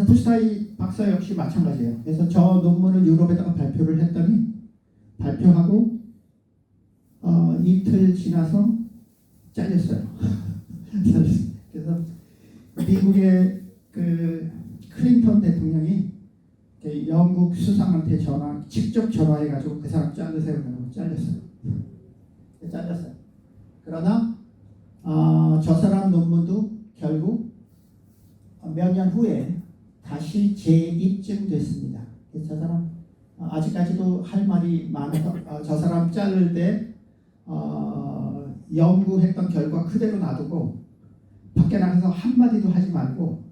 푸스타이 박사 역시 마찬가지예요. 그래서 저 논문을 유럽에다가 발표를 했더니 발표하고 이틀 지나서 잘렸어요. 그래서 미국의 그 클린턴 대통령이 영국 수상한테 직접 전화해가지고 그 사람 자르세요. 그러고 잘렸어요. 그러나 저 사람 논문도 결국 몇 년 후에 다시 재입증됐습니다. 그래서 저 사람 아직까지도 할 말이 많아서 저 사람 자를 때 연구했던 결과 그대로 놔두고 밖에 나가서 한마디도 하지 말고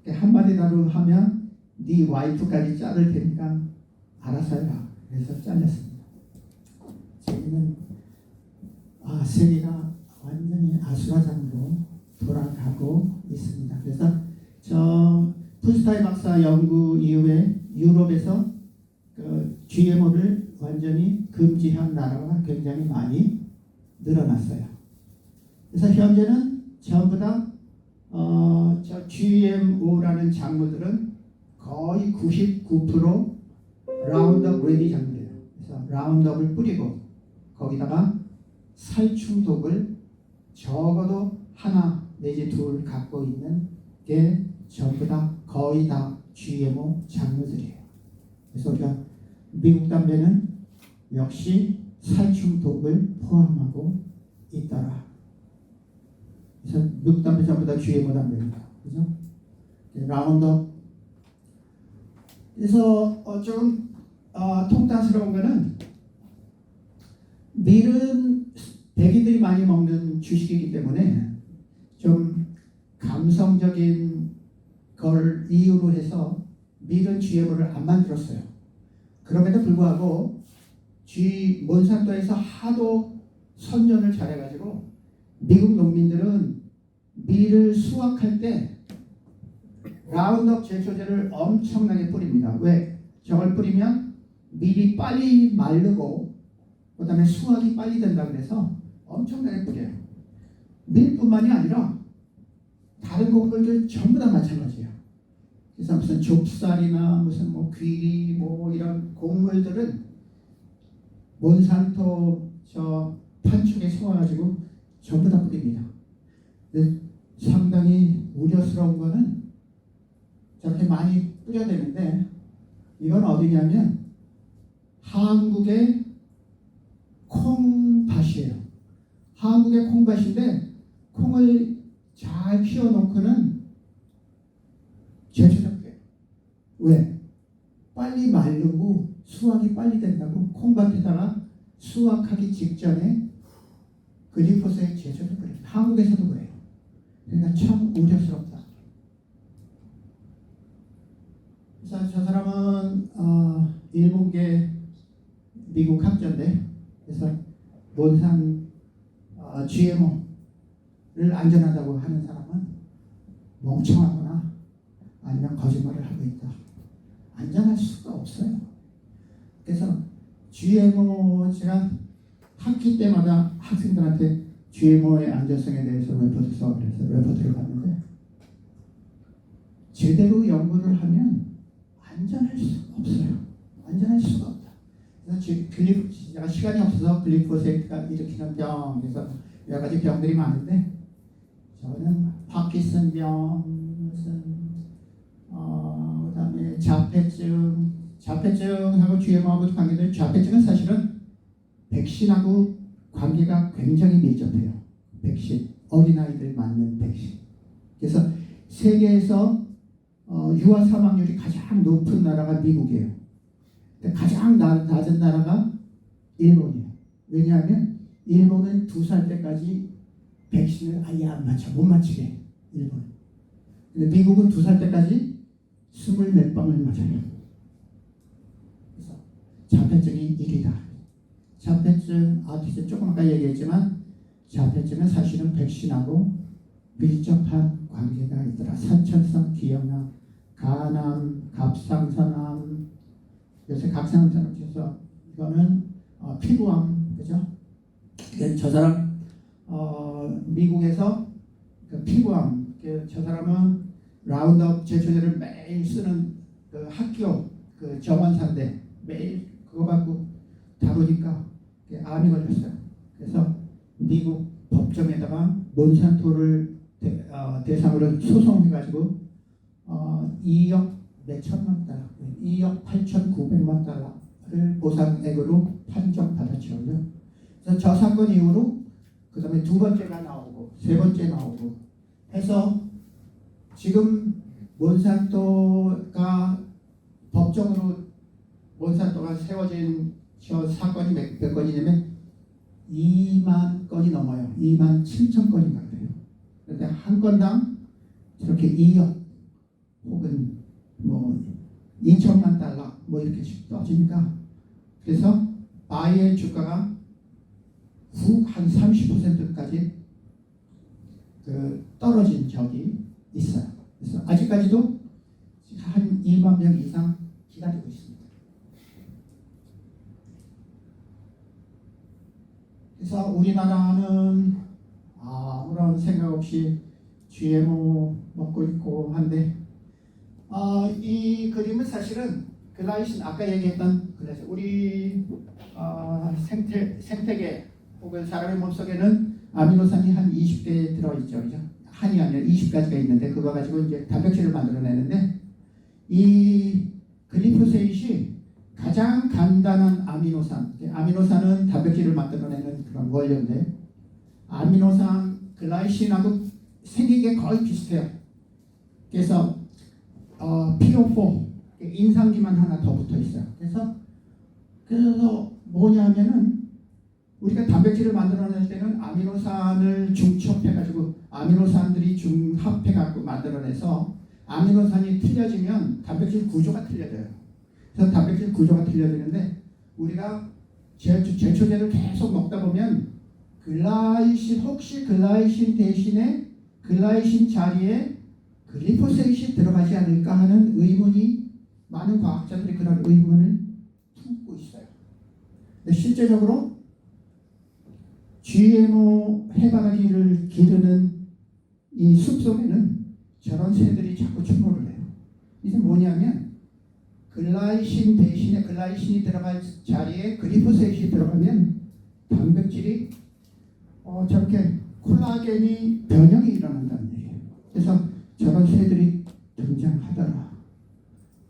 한마디라도 하면 네 와이프까지 자를 테니까 알아서 해라. 그래서 잘렸습니다. 지금은 세계가 완전히 아수라장으로 돌아가고 있습니다. 그래서 저 푸스타이 박사 연구 이후에 유럽에서 그 GMO를 완전히 금지한 나라가 굉장히 많이 늘어났어요. 그래서 현재는 전부 다 저 GMO라는 작물들은 거의 99% 라운드업 레디 작물이에요. 그래서 라운드업을 뿌리고 거기다가 살충독을 적어도 하나 내지 둘 갖고 있는 게 전부 다 거의 다 GMO 작물들이에요. 그래서 우리가 미국 담배는 역시 살충독을 포함하고 있더라. 그래서 미국 담배 전부 다 GMO 담배입니다. 그죠? 라운드업. 그래서 좀 통탄스러운 거는 밀은 백인들이 많이 먹는 주식이기 때문에 좀 감성적인 걸 이유로 해서 밀은 GMO를 안 만들었어요. 그럼에도 불구하고 몬산토에서 하도 선전을 잘해가지고 미국 농민들은 밀을 수확할 때 라운드업 제초제를 엄청나게 뿌립니다. 왜? 저걸 뿌리면 밀이 빨리 마르고 그 다음에 수확이 빨리 된다 그래서 엄청나게 뿌려요. 밀뿐만이 아니라 다른 곡물들 전부 다 마찬가지예요. 그래서 무슨 좁쌀이나 무슨 귀리 이런 곡물들은 몬산토 저 판촉에 속아가지고 전부 다 뿌립니다. 근데 상당히 우려스러운 거는 저렇게 많이 뿌려대는데 이건 어디냐면 한국의 콩밭이에요. 한국의 콩밭인데 콩을 잘 키워놓고는 제초적이에요. 왜? 빨리 마르고 수확이 빨리 된다고 콩밭에다가 수확하기 직전에 글리포스에 제초를 뿌립니다. 한국에서도 그래요. 그러니까 참 우려스럽다. 저 사람은 일본계 미국 학자인데 그래서 몬산 GMO를 안전하다고 하는 사람은 멍청하거나 아니면 거짓말을 하고 있다. 안전할 수가 없어요. 그래서 GMO 제가 학기 때마다 학생들한테 GMO의 안전성에 대해서 레포트 써 그래서 레포트를 받는데 제대로 연구를 하면 안전할 수가 없어요. 안전할 수가 없다. 그래서 제가 시간이 없어서 글리포세이트가 일으키는 병, 그래서 여러 가지 병들이 많은데 저는 파킨슨병, 무슨 그다음에 자폐증하고 GMO하고 관계된 자폐증은 사실은 백신하고 관계가 굉장히 밀접해요. 백신, 어린아이들 맞는 백신. 그래서 세계에서 유아 사망률이 가장 높은 나라가 미국이에요. 근데 가장 낮은 나라가 일본이에요. 왜냐하면 일본은 2살 때까지 백신을 아예 안 맞춰. 못 맞추게. 일본. 근데 미국은 2살 때까지 20몇 방을 맞아요. 그래서 자폐증이 1위다. 자폐증, 아티즘 조금 아까 얘기했지만 자폐증은 사실은 백신하고 밀접한 관계가 있더라. 선천성 기형암, 간암, 갑상선암, 요새 갑상선암 중에서 이거는 피부암, 그죠? 저 사람 미국에서 그 피부암, 저 사람은 라운드업 제초제를 매일 쓰는 그 학교 그 정원사인데 매일 그거 갖고 다루니까 암이 걸렸어요. 그래서 미국 법정에다가 몬산토를 대상으로 소송해가지고 2억 몇천만 달러, 2억 8,900만 달러를 보상액으로 판정받았죠. 그래서 저 사건 이후로 그 다음에 두 번째가 나오고 세 번째 나오고 해서 지금 몬산토가 법정으로 몬산토가 세워진 저 사건이 몇 건이냐면 2만 건이 넘어요. 2만 7천 건인가 그래요. 그런데 한 건당 저렇게 2억 혹은 뭐 2천만 달러 뭐 이렇게씩 떠지니까 그래서 바이의 주가가 후 한 30%까지 그 떨어진 적이 있어요. 그래서 아직까지도 한 2만 명 이상 기다리고 있습니다. 그래서 우리나라는 아무런 생각 없이 GMO 먹고 있고 한데 이 그림은 사실은 글라이신 아까 얘기했던 그래서 우리 생태계 혹은 사람의 몸속에는 아미노산이 한 20개 들어있죠, 그죠? 한이 아니라 20가지가 있는데 그거 가지고 이제 단백질을 만들어내는데 이 글리포세이트이 가장 간단한 아미노산은 단백질을 만들어내는 그런 원료인데 아미노산 글라이신하고 생긴 게 거의 비슷해요. 그래서 PO4 인상기만 하나 더 붙어 있어요. 그래서 뭐냐면은 우리가 단백질을 만들어낼 때는 아미노산을 중첩해가지고 아미노산들이 중합해갖고 만들어내서 아미노산이 틀려지면 단백질 구조가 틀려져요. 그래서 단백질 구조가 틀려지는데 우리가 제초제를 계속 먹다 보면 혹시 글라이신 대신에 글라이신 자리에 글리포세이트이 들어가지 않을까 하는 의문이 많은 과학자들이 그런 의문을 품고 있어요. 근데 실제적으로 GMO 해바라기를 기르는 이 숲속에는 저런 새들이 자꾸 출몰을 해요. 이게 뭐냐면 글라이신 대신에 글라이신이 들어갈 자리에 글리포세이트이 들어가면 단백질이 저렇게 콜라겐이 변형이 일어난다는 얘기예요. 그래서 저런 새들이 등장하더라.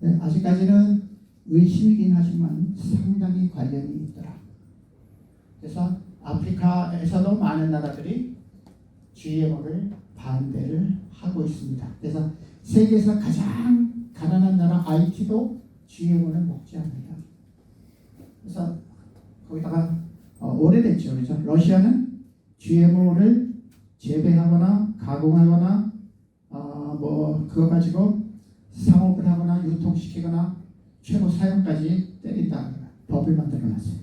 네, 아직까지는 의심이긴 하지만 상당히 관련이 있더라. 그래서 아프리카에서도 많은 나라들이 GMO를 반대를 하고 있습니다. 그래서 세계에서 가장 가난한 나라 하이티도 GMO를 먹지 않는다. 그래서 거기다가 오래됐죠, 그렇죠? 러시아는 GMO를 재배하거나 가공하거나 뭐 그거 가지고 상업을 하거나 유통시키거나 최고 사용까지 때린다 법을 만들어놨어요.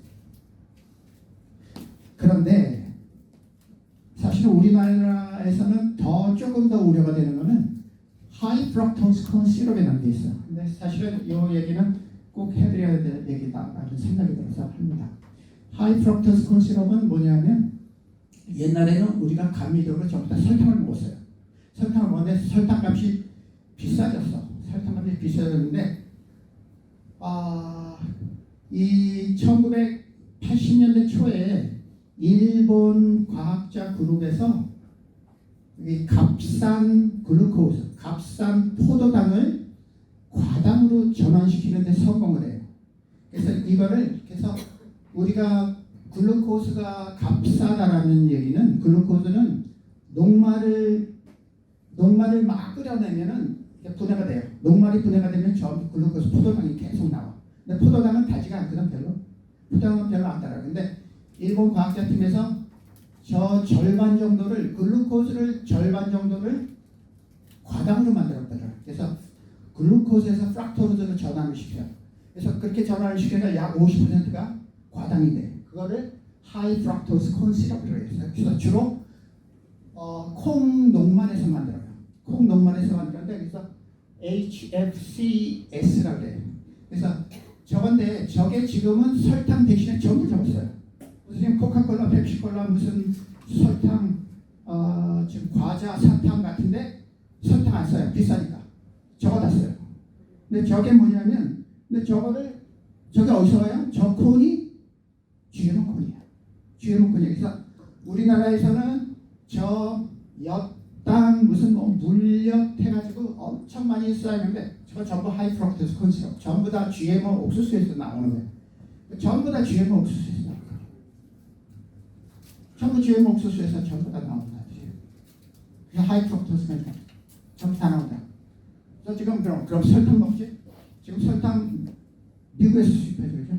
그런데 사실은 우리나라에서는 조금 더 우려가 되는 것은 하이 프럭토스 콘 시럽이라는 게 있어요. 근데 사실은 이 얘기는 꼭 해드려야 될 얘기다라는 생각이 들어서 합니다. 하이 프럭토스 콘 시럽은 뭐냐면 옛날에는 우리가 감미적으로 전부 다 설탕을 먹었어요. 설탕을 먹는데 설탕값이 비싸졌어. 설탕값이 비싸졌는데 이 1980년대 초에 일본 과학자 그룹에서 이 값싼 글루코스, 값싼 포도당을 과당으로 전환시키는 데 성공을 해요. 그래서 우리가 글루코스가 값싸다라는 얘기는 글루코스는 녹말을 막 끓여내면은 분해가 돼요. 녹말이 분해가 되면 저 글루코스 포도당이 계속 나와. 근데 포도당은 달지가 않거든 별로. 포도당은 별로 안 달아. 근데 일본 과학자 팀에서 저 절반 정도를 글루코스를 절반 정도를 과당으로 만들었더라. 그래서 글루코스에서 프락토스로 전환을 시켜요. 그래서 그렇게 전환을 시켜서 약 50%가 과당이 돼요. 그거를 하이 프락토스 콘 시럽이라고 했어요. 그래서 주로 콩 녹말에서 만들어요. 콩 녹말에서 만드는데 그래서 HFCS라고 해요. 그래서 저게 지금은 설탕 대신에 전부 적었어요. 지금 코카콜라, 펩시콜라 무슨 설탕 지금 과자 사탕 같은데 설탕 안 써요. 비싸니까. 적어놨어요. 근데 저게 뭐냐면, 근데 저게 어디서 와요? 저 콘이 GMO 콘이에요. GMO 콘이에요. 그래서 우리나라에서는 저 엿당 무슨 뭐 물엿 해가지고 엄청 많이 쌓이는데 저거 전부 하이프럭토스 콘시럽, 전부 다 GMO 옥수수에서 나오는 거예요. 전부 다 GMO 옥수수에서 나오는 거예요. 전부 GMO 옥수수에서 전부 다 나온다. 그래서 하이프럭토스가 전부 다 나온다. 그래서 지금 그럼 설탕 먹지? 지금 설탕 미국에서 수입해죠, 그죠?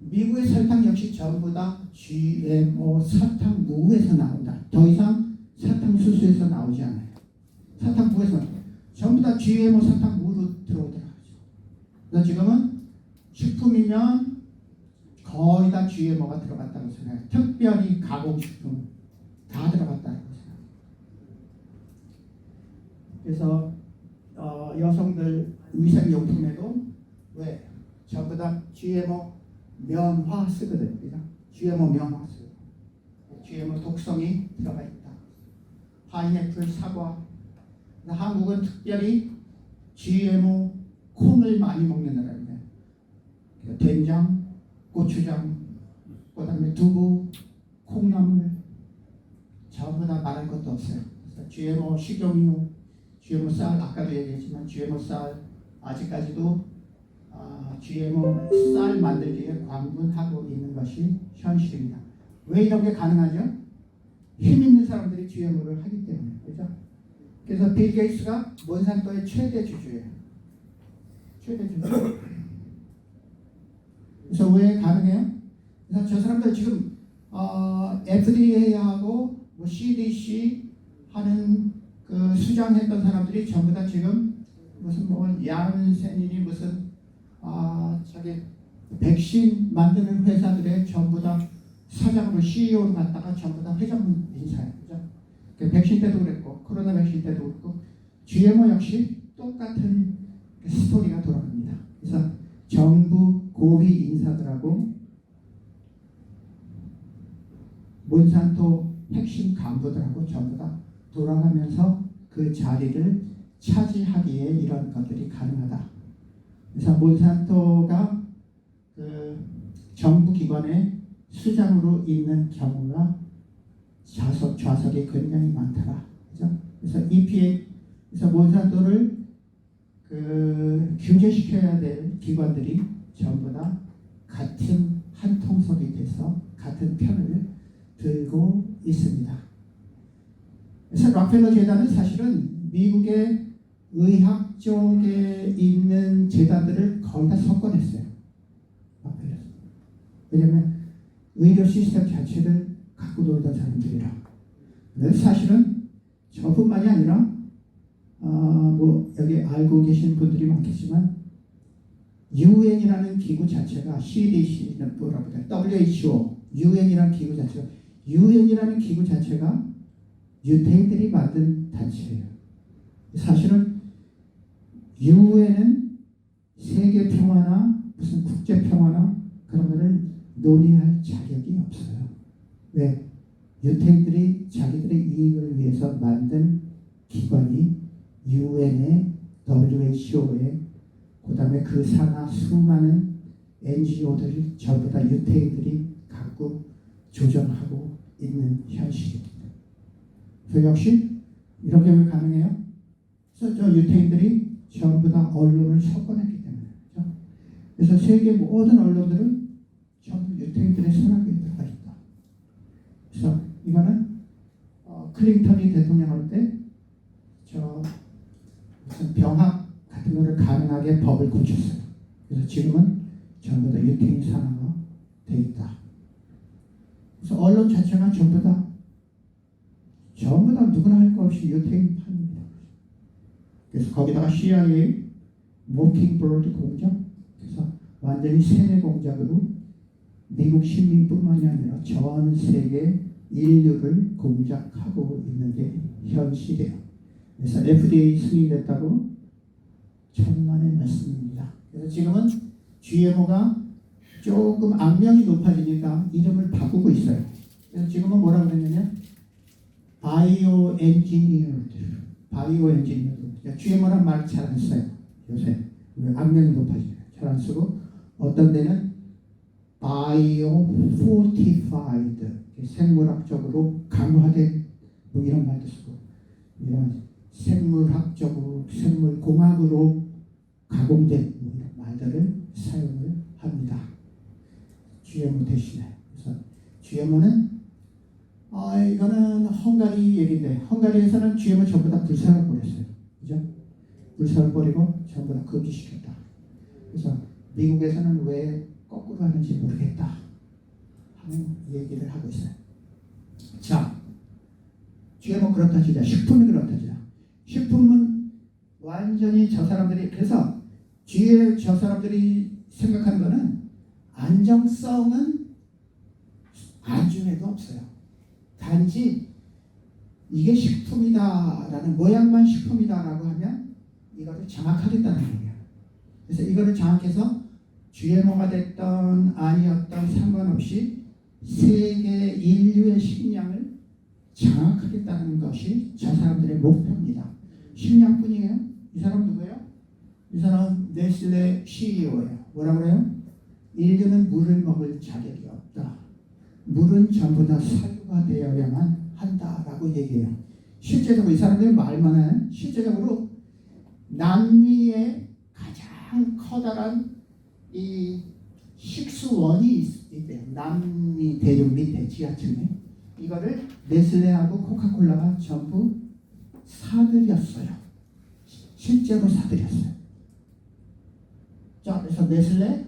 미국의 설탕 역시 전부 다 GMO 사탕무에서 나온다. 더 이상 사탕수수에서 나오지 않아요. 사탕무에서 전부 다 GMO 사탕무로 들어오더라고요. 그래서 지금은 식품이면 거의 다 GMO가 들어갔다고 생각해요. 특별히 가공식품 다 들어갔다고 생각해요. 그래서 여성들 위생용품에도 왜? 전부 다 GMO 면화 쓰거든요. 그죠? GMO 면화 쓰고 GMO 독성이 들어가 있다. 파인애플, 사과. 한국은 특별히 GMO 콩을 많이 먹는 나라입니다. 된장, 고추장, 그다음에 두부, 콩나물 전부 다 말할 것도 없어요. 그래서 GMO 식용유, GMO 쌀, 아까도 얘기했지만 GMO 쌀 아직까지도 GMO 쌀 만들기에 광분하고 있는 것이 현실입니다. 왜 이런 게 가능하죠? 힘 있는 사람들이 GMO를 하기 때문에, 그렇죠? 그래서 빌 게이츠가 몬산토의 최대 주주예요. 최대 주주. 그래서 왜 가능해요? 그래서 저 사람들 지금 FDA하고 뭐 CDC 하는 그 수장했던 사람들이 전부 다 지금 무슨 뭐 얀센이니 무슨 저기 백신 만드는 회사들의 전부 다 사장으로 CEO로 갔다가 전부 다 회장 인사예요. 그죠? 백신 때도 그랬고 코로나 백신 때도 그렇고 GMO 역시 똑같은 스토리가 돌아갑니다. 그래서 정부 고위 인사들하고 몬산토 핵심 간부들하고 전부 다 돌아가면서 그 자리를 차지하기에 이런 것들이 가능하다. 그래서 몬산토가 그 정부 기관의 수장으로 있는 경우가 좌석이 굉장히 많더라. 그죠? 그래서 EPA, 그래서 몬산토를 그 규제시켜야 될 기관들이 전부 다 같은 한 통속이 돼서 같은 편을 들고 있습니다. 그래서 락펠러 재단은 사실은 미국의 의학 쪽에 있는 재단들을 거의 다 섞어냈어요. 왜냐하면 의료 시스템 자체를 갖고 놀던 사람들이라. 그래서 사실은 저뿐만이 아니라 뭐 여기 알고 계신 분들이 많겠지만 UN이라는 기구 자체가 CDC는 뭐라고 해요? WHO, UN이라는 기구 자체가 유태인들이 만든 단체예요. 사실은 UN은 세계 평화나 무슨 국제 평화나 그런 거를 논의할 자격이 없어요. 왜? 유태인들이 자기들의 이익을 위해서 만든 기관이 UN의 WHO에 그다음에 그 산하 수많은 NGO들이 전부 다 유태인들이 갖고 조정하고 있는 현실입니다. 그래서 역시 이렇게 왜 가능해요? 그래서 저 유태인들이 전부 다 언론을 섞어냈기 때문에. 그렇죠? 그래서 세계 모든 언론들은 전부 유태인들의 손아귀에 들어가 있다. 그래서 이거는 클린턴이 대통령 할 때 저 무슨 병학 같은 거를 가능하게 법을 고쳤어요. 그래서 지금은 전부 다 유태인 산하가 돼 있다. 그래서 언론 자체가 전부 다 누구나 할 거 없이 유태인 판입니다. 그래서 거기다가 CIA, 모킹버드 공작, 그래서 완전히 세뇌 공작으로 미국 시민뿐만이 아니라 전 세계 인류를 공작하고 있는 게 현실이에요. 그래서 FDA 승인됐다고 천만의 말씀입니다. 그래서 지금은 GMO가 조금 악명이 높아지니까 이름을 바꾸고 있어요. 그래서 지금은 뭐라고 그랬냐면 바이오 엔지니어드. GMO란 말 잘 안 써요. 요새 악명이 높아지죠. 잘 안 쓰고 어떤 데는 바이오 포티파이드 생물학적으로 강화된 뭐 이런 말도 쓰고 이런 생물학적으로 생물공학으로 가공된 뭐 이런 말들을 사용을 합니다. GMO 대신에. 그래서 GMO는 이거는 헝가리 얘기인데 헝가리에서는 GMO 전부 다 불살을 버렸어요. 그죠? 불살을 버리고 전부 다 금지시켰다. 그래서 미국에서는 왜 거꾸로 하는지 모르겠다 하는 얘기를 하고 있어요. 자, GMO 그렇다 치자. 식품이 그렇다 치자. 식품은 완전히 저 사람들이 그래서 뒤에 저 사람들이 생각하는 거는 안정성은 안중에도 없어요. 단지 이게 식품이다라는 모양만 식품이다라고 하면 이거를 장악하겠다는 얘기예요. 그래서 이거를 장악해서 GMO가 됐던 아니었던 상관없이 세계 인류의 식량을 장악하겠다는 것이 저 사람들의 목표입니다. 식량뿐이에요. 이 사람 누구예요? 이 사람 네슬레 CEO예요. 뭐라 그래요? 인류는 물을 먹을 자격이 없다. 물은 전부 다 사유가 되어야만 한다라고 얘기해요. 실제적으로 이 사람들이 말만 해요. 실제적으로 남미의 가장 커다란 이 식수원이 있대요. 남미 대륙 밑에 지하층에 이거를 네슬레하고 코카콜라가 전부 사들였어요. 실제로 사들였어요. 자, 그래서 네슬레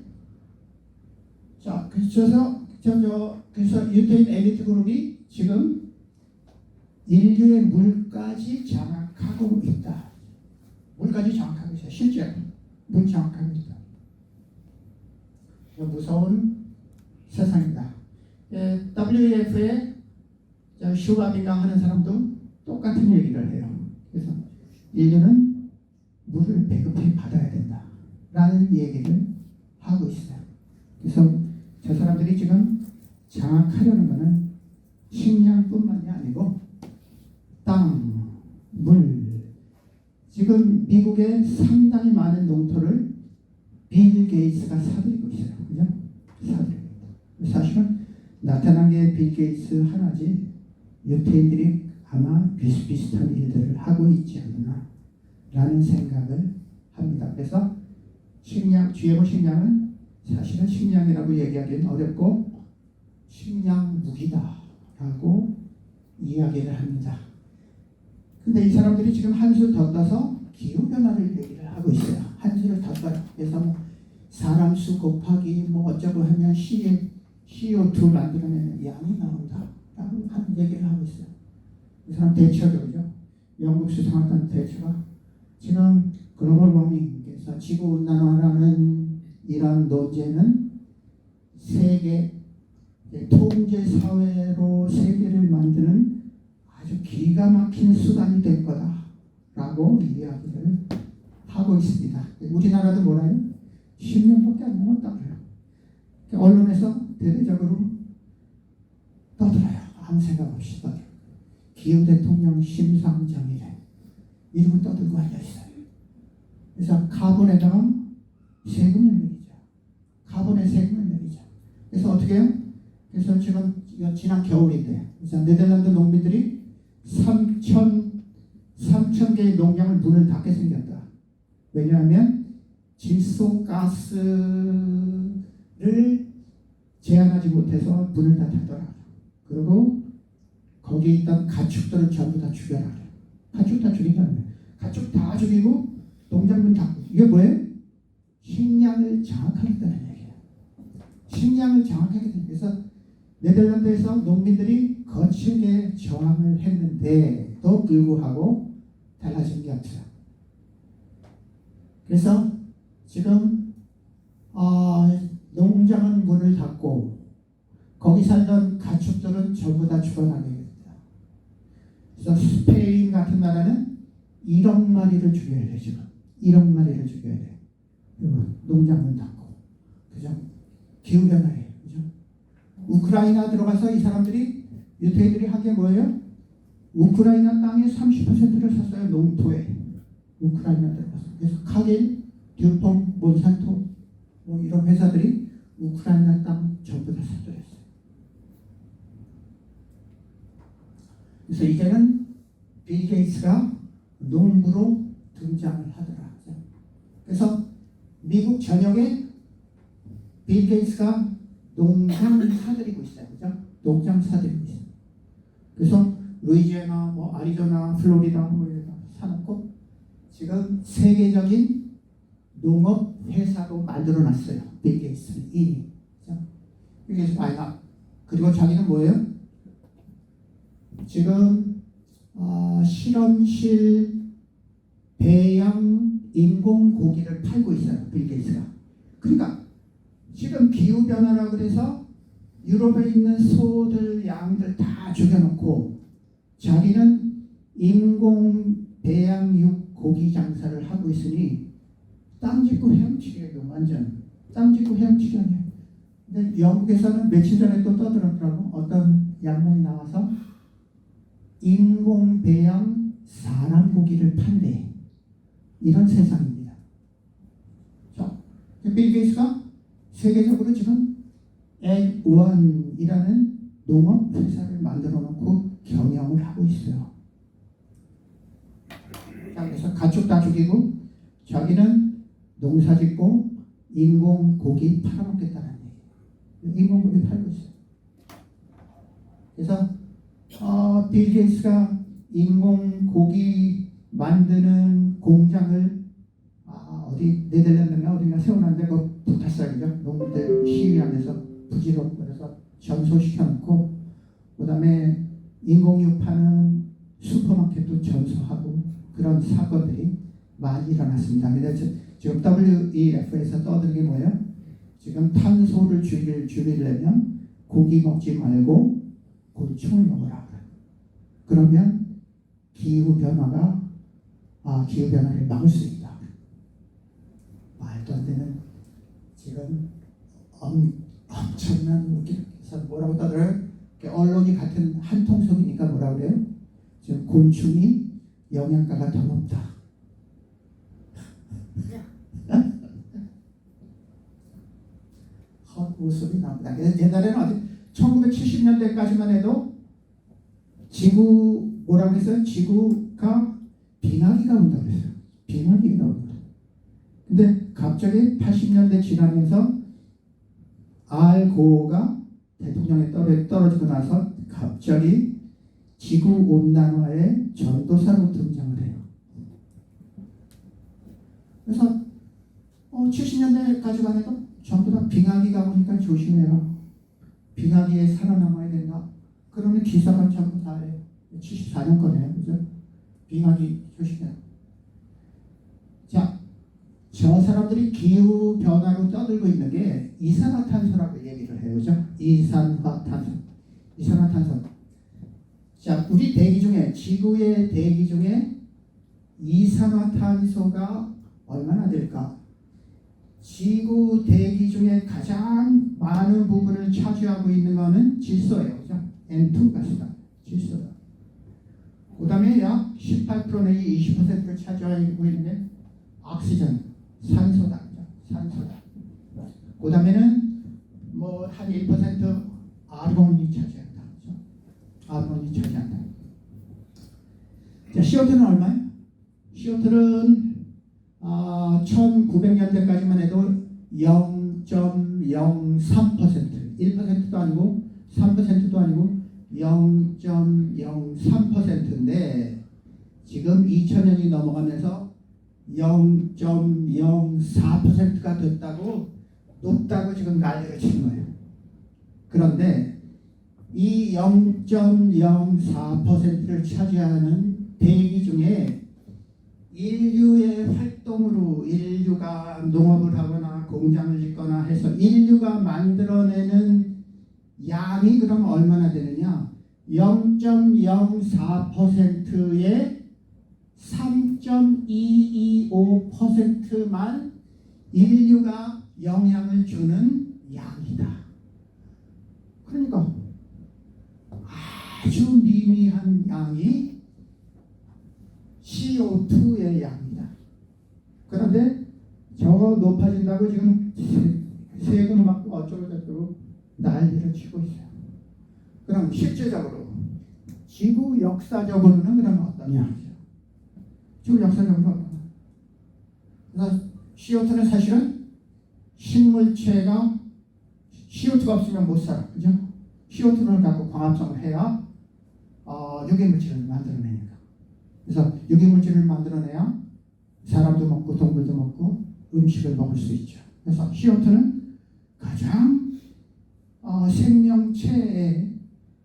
자, 그래서 유태인 엘리트 그룹이 지금 인류의 물까지 장악하고 있다. 물까지 장악하고 있어요. 실제로 물 장악하고 있다. 무서운 세상입니다. WEF의 슈바빈가 하는 사람도 똑같은 얘기를 해요. 그래서 인류는 물을 배급해 받아야 된다라는 얘기를 하고 있어요. 그래서 저 사람들이 지금 장악하려는 것은 식량뿐만이 아니고 땅, 물. 지금 미국의 상당히 많은 농토를 빌 게이츠가 사들이고 있어요. 그죠? 사들이고 있다. 사실은 나타난 게 빌 게이츠 하나지 유태인들이 아마 비슷비슷한 일들을 하고 있지 않나 라는 생각을 합니다. 그래서 식량, GMO 식량은 사실은 식량이라고 얘기하기는 어렵고 식량 무기다라고 이야기를 합니다. 근데 이 사람들이 지금 한술 더 떠서 기후변화를 얘기를 하고 있어요. 한술을 더 떠요. 그래서 뭐 사람 수 곱하기 뭐 어쩌고 하면 CO2 만들어내는 양이 나온다라고 하는 얘기를 하고 있어요. 이 사람 대처죠. 영국 수상했던 대처가 지금 글로벌 워밍에서 지구온난화라는 이런 논제는 세계 통제 사회로 세계를 만드는 아주 기가 막힌 수단이 될 거다라고 이야기를 하고 있습니다. 우리나라도 뭐라요? 10년밖에 안 남았다고 해요. 언론에서 대대적으로 떠들어요. 아무 생각 없이 떠들어요. 기후 대통령 심상정의래 이러고 떠들고 앉아있어요. 그래서 카본에다가 세금을 매기자. 카본에 세금을 매기자. 그래서 어떻게 해요? 그래서 지금 지난 겨울인데 그래서 네덜란드 농민들이 3,000개의 농장을 문을 닫게 생겼다. 왜냐하면 질소가스를 제한하지 못해서 문을 다 닫더라. 그리고 거기에 있던 가축들을 전부 다 죽여라. 가축 다 죽이지 않아요. 가축 다 죽이고 농장문 닫고. 이게 뭐예요? 식량을 장악하겠다는 얘기예요. 식량을 장악하겠다는. 그래서 네덜란드에서 농민들이 거칠게 저항을 했는데도 불구하고 달라진 게 없어요. 그래서 지금 농장은 문을 닫고 거기 살던 가축들은 전부 다 죽어나게 됩니다. 그래서 스페인 같은 나라는 1억 마리를 죽여야 돼. 지금 1억 마리를 죽여야 돼. 그리고 농장문 닫고 그죠? 기후변화예요. 그죠? 우크라이나 들어가서 이 사람들이 유태인들이 한 게 뭐예요? 우크라이나 땅의 30%를 샀어요. 농토에. 우크라이나 들어갔어요. 그래서 카길, 듀퐁, 몬산토 뭐 이런 회사들이 우크라이나 땅 전부 다 사들였어요. 그래서 이제는 빌 게이츠가 농부로 등장을 하더라. 그래서 미국 전역에 빌 게이츠가 농장 사들이고 있어요. 그죠? 농장 사들이고 있어요. 그래서 루이지애나, 뭐 아리조나, 플로리다 뭐 이런 사놓고 지금 세계적인 농업 회사도 만들어놨어요. 빌 게이츠는 이미. 빌 게이츠 마이너. 그리고 자기는 뭐예요? 지금 실험실 배양 인공 고기를 팔고 있어요. 빌 게이츠가. 그러니까 지금 기후 변화라 그래서 유럽에 있는 소들, 양들 다 죽여놓고 자기는 인공 배양육 고기 장사를 하고 있으니 땅 짓고 헤엄치기예요. 완전 땅 짓고 헤엄치기 아니에요. 근데 영국에서는 며칠 전에 또 떠들었더라고. 어떤 양반이 나와서 인공 배양 사람 고기를 판대. 이런 세상입니다. 자, 빌 게이츠가 세계적으로 지금 엑원이라는 농업 회사를 만들어 놓고 경영을 하고 있어요. 자, 그래서 가축 다 죽이고 자기는 농사 짓고 인공 고기 팔아먹겠다는 얘기예요. 인공 고기 팔고 있어요. 그래서 빌 게이츠가 인공 고기 만드는 공장을 어디 네덜란드나 어딘가 세워놨는데 그 북타살이죠. 농민들 시위하면서 부지로 그래서 전소시켜놓고 그 다음에 인공육 파는 슈퍼마켓도 전소하고 그런 사건들이 많이 일어났습니다. 그래서 지금 WEF에서 떠드는 게 뭐예요? 지금 탄소를 줄이려면 고기 먹지 말고 곤충을 먹으라. 그러면 기후변화를 막을 수 있다. 말도 안 되는 지금 엄청난 웃기서 뭐라고 떠들어요? 언론이 같은 한 통속이니까 뭐라고 그래요? 지금 곤충이 영양가가 더 높다. 헛웃음이 나옵니다. 옛날에는 어디 1970년대까지만 해도 뭐라고 했어요? 지구가 빙하기가 온다고 했어요. 빙하기가 온다. 근데 갑자기 80년대 지나면서 알고가 대통령에 떨어지고 나서 갑자기 지구온난화의 전도사로 등장을 해요. 그래서 70년대까지만 해도 전부 다 빙하기가 오니까 조심해라. 빙하기에 살아남아야 된다. 그러면 기사가 전부 다 해요. 74년 거네요. 그죠? 빙하기 조심해라. 자, 저 사람들이 기후변화로 떠들고 있는 게 이산화탄소라고 얘기를 해요. 그죠? 이산화탄소. 자, 우리 대기 중에, 지구의 대기 중에 이산화탄소가 얼마나 될까? 지구 대기 중에 가장 많은 부분을 차지하고 있는 것은 질소예요. 그죠? N2 가스다. 질소다. 그 다음에 약 18% 내지 20%를 차지하고 있는 옥시전, 산소다. 그죠? 산소다. 그 다음에는 뭐 한 1% 아르곤이 차지한다. 그죠? 아르곤이 차지한다. 자, CO2는 얼마예요? CO2는 1900년대까지만 해도 0.03%, 1%도 아니고 3%도 아니고 0.03%인데 지금 2000년이 넘어가면서 0.04%가 됐다고 높다고 지금 난리를 치는 거예요. 그런데 이 0.04%를 차지하는 대기 중에 인류의 활동으로 인류가 농업을 하거나 공장을 짓거나 해서 인류가 만들어내는 양이 그럼 얼마나 되느냐? 0.04%의 3.225%만 인류가 영향을 주는 양이다. 그러니까 아주 미미한 양이 CO2의 양이다. 그런데 저 높아진다고 지금 세금 받고 어쩌고 저쩌고 난리를 치고 있어요. 그럼 실제적으로 지구 역사적으로는 그러면 어떠냐? 지구 역사적으로 어떠냐? 그래서 CO2는 사실은 식물체가 CO2가 없으면 못 살아. 그죠? CO2를 갖고 광합성을 해야 유기물질을 만들어내니까. 그래서 유기물질을 만들어내야 사람도 먹고 동물도 먹고 음식을 먹을 수 있죠. 그래서 CO2는 가장 생명체의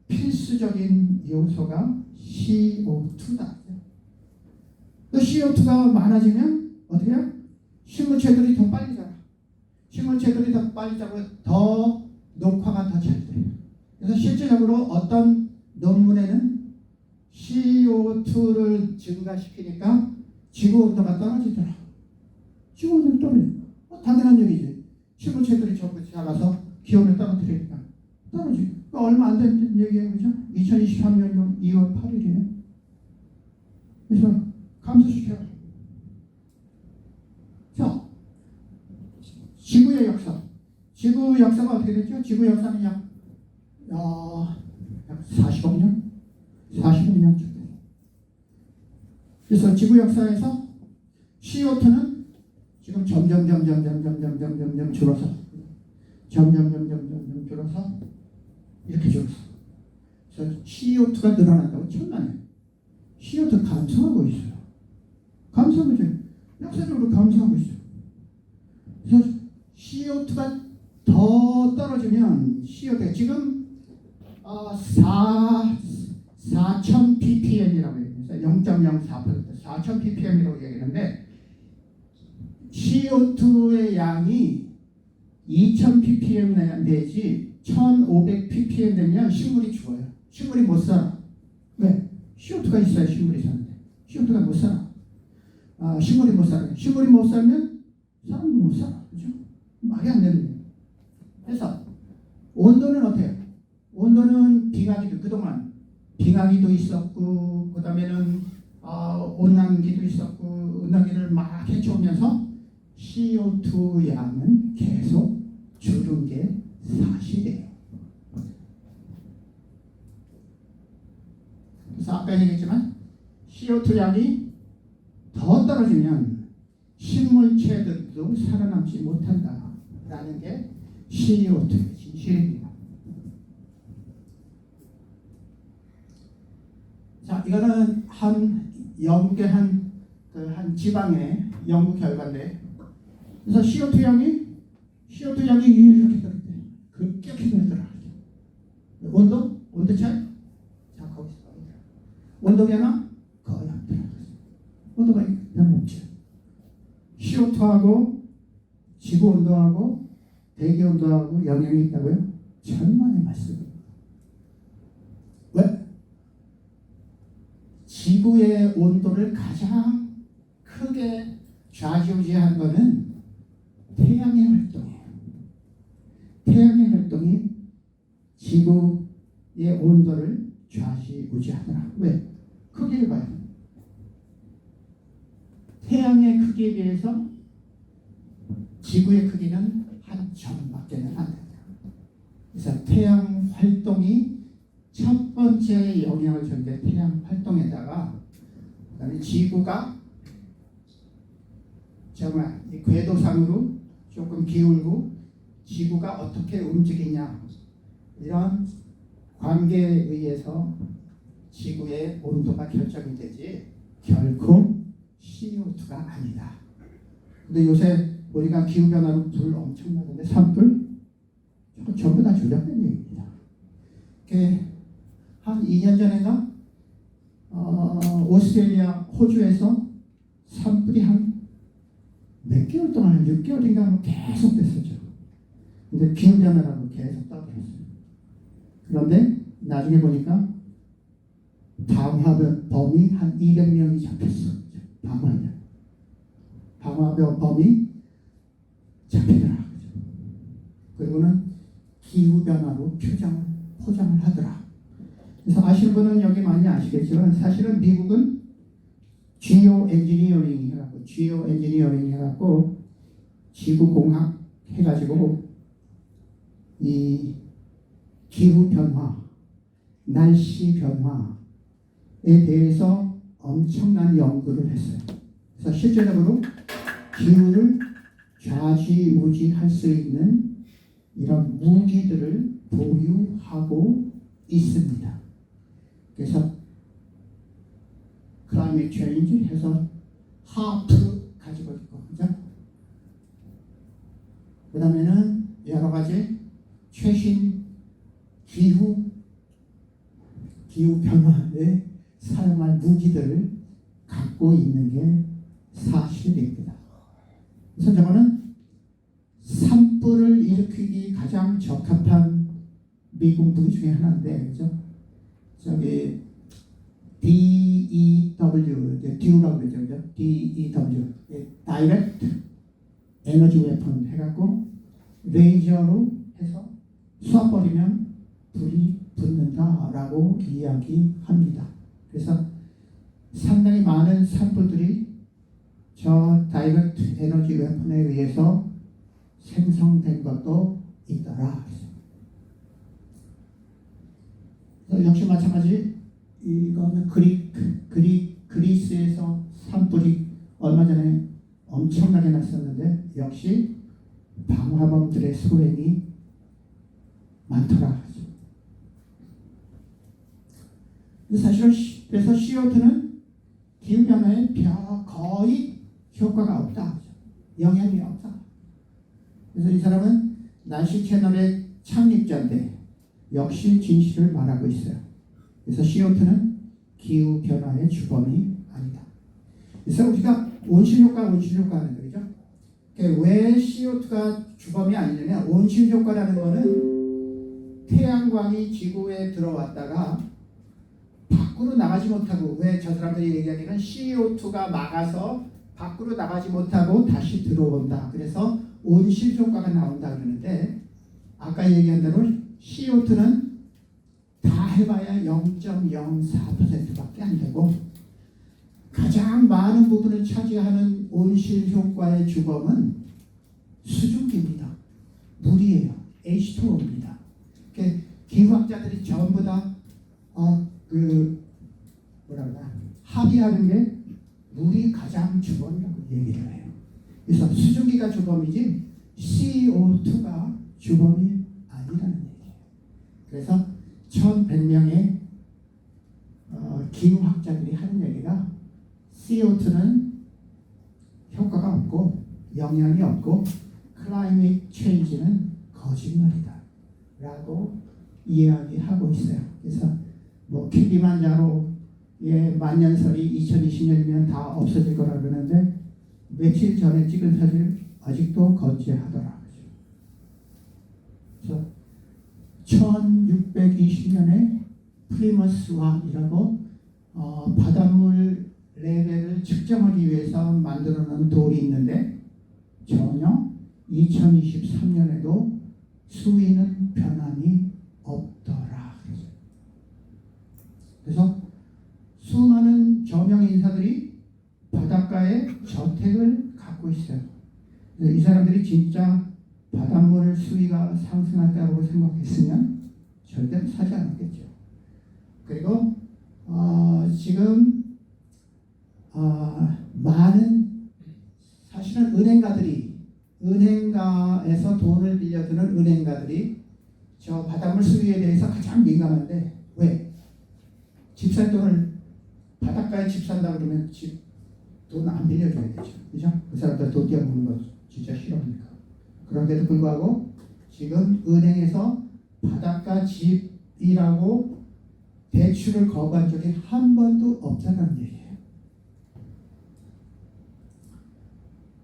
필수적인 요소가 CO2다. 또 CO2가 많아지면 어떻게 해요? 식물체들이 더 빨리 자라. 식물체들이 더 빨리 자고 더 녹화가 더 잘 돼요. 그래서 실질적으로 어떤 논문에는 CO2를 증가시키니까 지구 온도가 떨어지더라. 지구 온도가 떨어져. 당연한 얘기지. 식물체들이 전부 자라서 기온을 떨어뜨리니까 떨어지고. 얼마 안 된 얘기예요, 그죠? 2023년도 2월 8일이네. 그래서 감소시켜요. 자, 지구의 역사. 지구 역사가 어떻게 됐죠? 지구 역사는 약 40억 년? 45년 정도. 그래서 지구 역사에서 CO2는 지금 점점 줄어서 점점 줄어서 이렇게 줄었어. 그래서 CO2가 늘어난다고 천만에. CO2 감소하고 있어요. 감소하고 있어요. 역사적으로 감소하고 있어요. 그래서 CO2가 더 떨어지면 CO2가 지금 4,000 ppm이라고 얘기해요. 0.04%, 4,000 ppm이라고 얘기하는데 CO2의 양이 2,000 ppm 내지 1,500 ppm 되면 식물이 죽어요. 식물이 못 살아. 왜? CO2가 있어야 식물이 사는데 CO2가 못 살아. 식물이 못 살아요. 식물이 못 살면 사람도 못 살아. 그죠? 말이 안 되는 거예요. 그래서 온도는 어때요? 온도는 빙하기도 그동안 빙하기도 있었고 그 다음에는 온난기도 있었고 온난기를 막 헤쳐오면서 CO2 양은 계속 줄은 게 사실이에요. 그래서 아까 얘기했지만 CO2 양이 더 떨어지면 식물체들도 살아남지 못한다라는 게 CO2의 진실입니다. 자, 이거는 한 연구한 한 지방의 연구 결과인데, 그래서 CO2 양이 이렇게 떨어져요. 급격히 늘더라. 온도 차이? 자, 거기서 온도 변화 거의 안 변화됐어요. 온도가 변함없죠. CO2하고 지구 온도하고 대기 온도하고 영향이 있다고요? 천만의 말씀입니다. 왜? 지구의 온도를 가장 크게 좌지우지하는 것은 태양의 활동이에요. 태양의 활동이 지구의 온도를 좌지우지하더라. 왜? 크기를 봐요. 태양의 크기에 비해서 지구의 크기는 한 점밖에는 안 된다. 그래서 태양 활동이 첫 번째 영향을 주는데 태양 활동에다가 그다음에 지구가 정말 이 궤도상으로 조금 기울고 지구가 어떻게 움직이냐 이런 관계에 의해서 지구의 온도가 결정이 되지 결코 CO2가 아니다. 근데 요새 우리가 기후변화로 불 엄청 나는데 산불 전부 다 조작된 얘기입니다. 한 2년 전인가 오스트레일리아 호주에서 산불이 한 몇 개월 동안 한 6개월인가 계속 됐었죠. 근데 기후변화라고 계속 떠들었어요. 그런데 나중에 보니까 방화범이 한 200명이 잡혔어. 방화범이 잡히더라. 그리고는 기후변화로 포장을 하더라. 그래서 아시는 분은 여기 많이 아시겠지만 사실은 미국은 지오 엔지니어링이라고 지오 엔지니어링 해갖고 지구공학 해가지고 이 기후 변화, 날씨 변화에 대해서 엄청난 연구를 했어요. 그래서 실제적으로 기후를 좌지우지할 수 있는 이런 무기들을 보유하고 있습니다. 그래서 클라이밋 체인지 해서 하프 가지고 있고, 그죠? 그 다음에는 여러 가지 최신 기후 변화에 사용할 무기들을 갖고 있는 게 사실입니다. 그래서 저거는 산불을 일으키기 가장 적합한 미국 무기 중에 하나인데, 그죠? 저기 DEW, DU라고 그러죠, 그죠? DEW, Direct Energy Weapon 해갖고 레이저로 해서 쏴버리면 불이 붙는다라고 이야기합니다. 그래서 상당히 많은 산불들이 저 다이렉트 에너지 웨폰에 의해서 생성된 것도 있더라. 역시 마찬가지 이거는 그리스에서 산불이 얼마 전에 엄청나게 났었는데 역시 방화범들의 소행이 많더라. 사실은 그래서 CO2는 기후변화에 거의 효과가 없다. 영향이 없다. 그래서 이 사람은 날씨 채널의 창립자인데 역시 진실을 말하고 있어요. 그래서 CO2는 기후변화의 주범이 아니다. 그래서 우리가 온실효과 하는 거죠. 왜 CO2가 주범이 아니냐면 온실효과라는 거는 태양광이 지구에 들어왔다가 밖으로 나가지 못하고, 왜 저 사람들이 얘기하기는 CO2가 막아서 밖으로 나가지 못하고 다시 들어온다. 그래서 온실효과가 나온다 그러는데, 아까 얘기한 대로 CO2는 다 해봐야 0.04%밖에 안 되고 가장 많은 부분을 차지하는 온실효과의 주범은 수증기입니다. 물이에요. H2O입니다. 기후학자들이 전부 다 합의하는 게 물이 가장 주범이라고 얘기를 해요. 그래서 수증기가 주범이지 CO2가 주범이 아니라는 얘기예요. 그래서 1100명의 기후학자들이 하는 얘기가 CO2는 효과가 없고 영향이 없고 클라이밋 체인지는 거짓말이다 라고 이야기하고 있어요. 그래서 킬리만자로의 만년설이 2020년이면 다 없어질 거라 그러는데 며칠 전에 찍은 사진을 아직도 건재하더라. 그래서 1620년에 플리머스왕이라고 바닷물 레벨을 측정하기 위해서 만들어 놓은 돌이 있는데 전혀 2023년에도 수위는 변함이 없더라. 그래서 수많은 저명 인사들이 바닷가에 저택을 갖고 있어요. 이 사람들이 진짜 바닷물 수위가 상승한다고 생각했으면 절대로 사지 않았겠죠. 그리고 지금 많은 사실은 은행가에서 돈을 빌려드는 은행가들이 저 바닷물 수위에 대해서 가장 민감한데, 왜? 집 살 돈을 바닷가에 집 산다 그러면 돈 안 빌려줘야 되죠. 그죠? 그 사람들 돈 떼어먹는 거 진짜 싫어합니까? 그런데도 불구하고 지금 은행에서 바닷가 집이라고 대출을 거부한 적이 한 번도 없다는 얘기예요.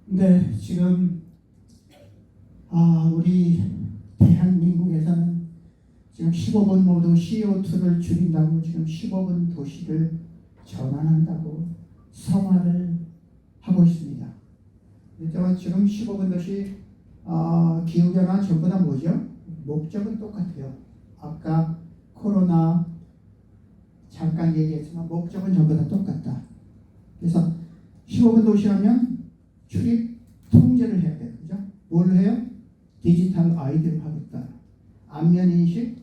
근데 지금 우리 대한민국에서는 지금 15분 모두 CO2를 줄인다고 지금 15분 도시를 전환한다고 성화를 하고 있습니다. 지금 15분 도시 기후변화 전부 다 뭐죠? 목적은 똑같아요. 아까 코로나 잠깐 얘기했지만 목적은 전부 다 똑같다. 그래서 15분 도시하면 출입 통제를 해야 돼요. 그죠? 뭘 해요? 디지털 아이디를 하겠다. 안면 인식,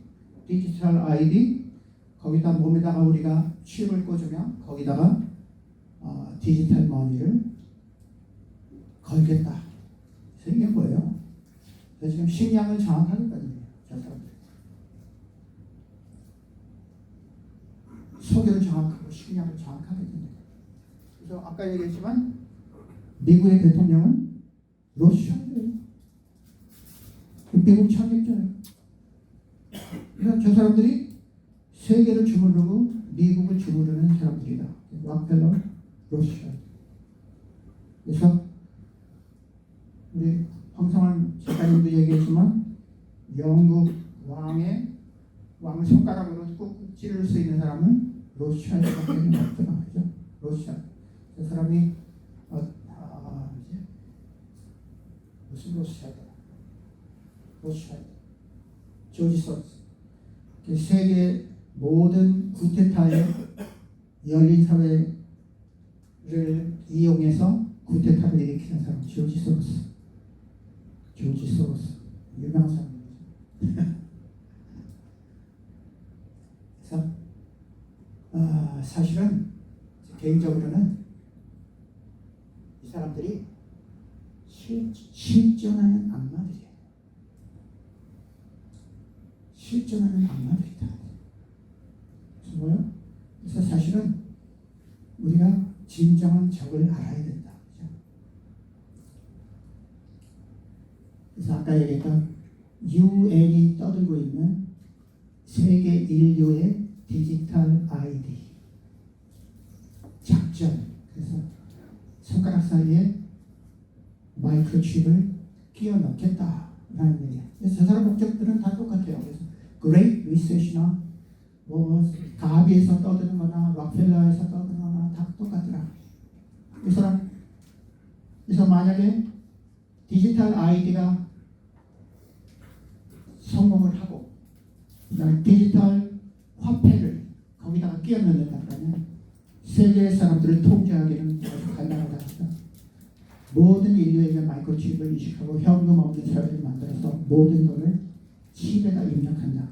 디지털 아이디, 거기다 몸에다가 우리가 칩을 꽂으면 거기다가 디지털 머니를 걸겠다. 그래서 이게 뭐예요? 그래서 지금 식량을 장악하겠다는 거예요. 저 사람들. 소비를 장악하고 식량을 장악하게 됩니다. 그래서 아까 얘기했지만 미국의 대통령은 러시아예요. 미국 창립자예요. 그러니까 저 사람들이 세계를 주무르고 미국을 주무르는 사람들이다. 락펠러, 러시아. 그래서 우리 황성환 작가님도 얘기했지만 영국 왕을 손가락으로 꾹 찌를 수 있는 사람은 러시아에밖에 없더라. 그죠? 러시아. 그 사람이 무슨 러시아더라? 러시아. 조지 소로스. 세계 모든 쿠데타의 열린 사회를 이용해서 쿠데타를 일으키는 사람 조지 소로스. 유명한 사람이죠. 그래서 사실은 개인적으로는 이 사람들이 실존하는 악마들이에요. 실존하는 악마들이다. 그래서 뭐요? 그래서 사실은 우리가 진정한 적을 알아야 된다. 그렇죠? 그래서 아까 얘기했던 UN이 떠들고 있는 세계 인류의 디지털 아이디 작전. 그래서 손가락 사이에 마이크로칩을 끼워 넣겠다라는 얘기예요. 그래서 저 사람 목적들은 다 똑같아요. 그래서 그레이트 리셋이나 뭐 가비에서 떠드는 거나 락펠러에서 떠드는 거나 다 똑같더라. 그래서 만약에 디지털 아이디가 성공을 하고 그다음에 디지털 화폐를 거기다가 끼워 넣는다면 세계의 사람들을 통제하기는 아주 간단하다. 모든 인류에게 마이크로칩을 인식하고 현금 없는 사회를 만들어서 모든 돈을 칩에다 입력한다.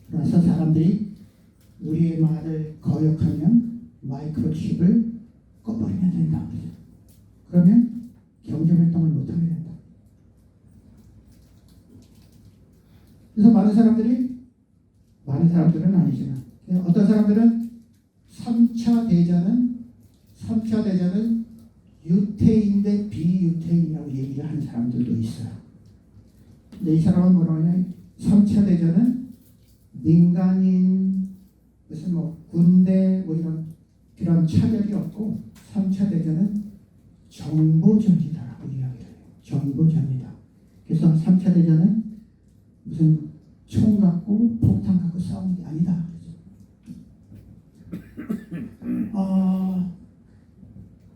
그래서 사람들이 우리의 말을 거역하면 마이크로칩을 꺼버리면 된다. 그러면 경제활동을 못하게 된다. 그래서 많은 사람들은 아니지만 어떤 사람들은 3차 대전은 유태인 대 비유태인이라고 얘기를 하는 사람들도 있어요. 근데 이 사람은 뭐라고 하냐? 3차 대전은 민간인 무슨 뭐 군대 뭐 이런 차별이 없고 3차 대전은 정보전이다라고 이야기를 해요. 정보전이다. 그래서 3차 대전은 무슨 총 갖고 폭탄 갖고 싸우는 게 아니다.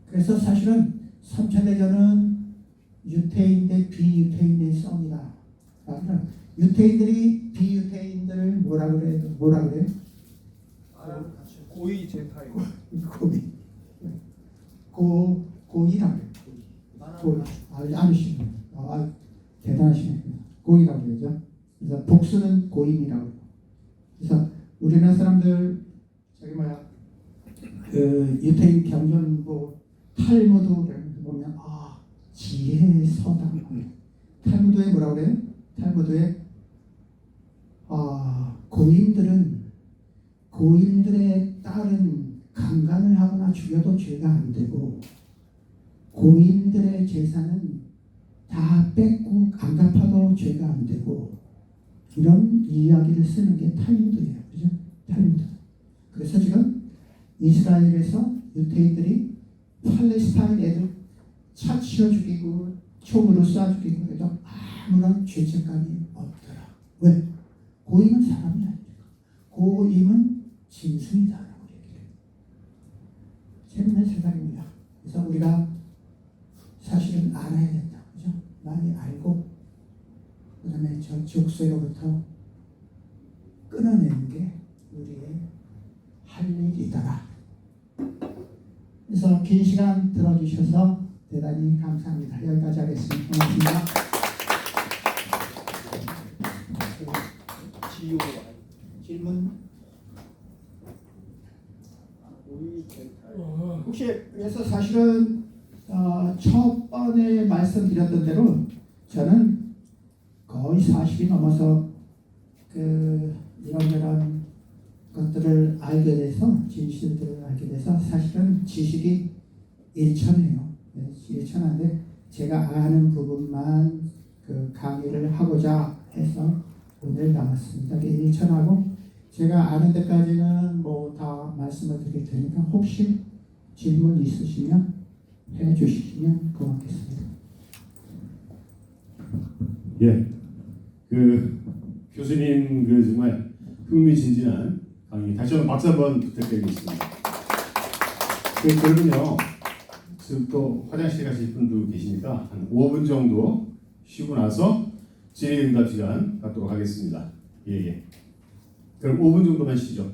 그래서 사실은 3차 대전은 유태인 대 비유태인의 싸움이다. 유태인들이 비유태인들을 뭐라 그래요? 고의 제타임. 고의라고 해요. 아니시네. 대단하시네. 고의라고 그러죠. 그래서 복수는 고의이라고 해요. 그래서 우리나라 사람들 유태인 경전부 탈무드를 보면 지혜의 서당. 탈무드에 뭐라고 그래요? 탈무드에 고인들에 따른 강간을 하거나 죽여도 죄가 안 되고 고인들의 재산은 다 뺏고 안 갚아도 죄가 안 되고 이런 이야기를 쓰는 게 탈무드예요. 그죠? 탈무드. 그래서 지금 이스라엘에서 유태인들이 팔레스타인 애들 차 치워 죽이고 총으로 쏴 죽이고 그래도 아무런 죄책감이 없더라. 왜? 고임은 사람이 아닙니까? 고임은 짐승이다라고 얘기해요. 재밌는 세상입니다. 그래서 우리가 사실은 알아야 된다. 그죠? 많이 알고 그 다음에 저 족쇄로부터 끊어내는 게 우리의 할 일이더라. 그래서 긴 시간 들어주셔서 대단히 감사합니다. 여기까지 하겠습니다. 고맙습니다. 질문 혹시 그래서 사실은 첫 번에 말씀드렸던 대로 저는 거의 40이 넘어서 이런 것들을 알게 돼서 진실들을 알게 돼서 사실은 지식이 일천해요. 일천한데 제가 아는 부분만 강의를 하고자 해서 오늘 나왔습니다. 일천하고 제가 아는 데까지는 뭐 다 말씀을 드릴 테니까 혹시 질문 있으시면 해주시면 고맙겠습니다. 예, 교수님 정말 흥미진진한 강의 다시 한번 박수 한번 부탁드리겠습니다. 그러면요, 지금 또 화장실 가실 분도 계시니까 한 5분 정도 쉬고 나서 질의응답 시간 갖도록 하겠습니다. 예. 그럼 5분 정도만 쉬죠.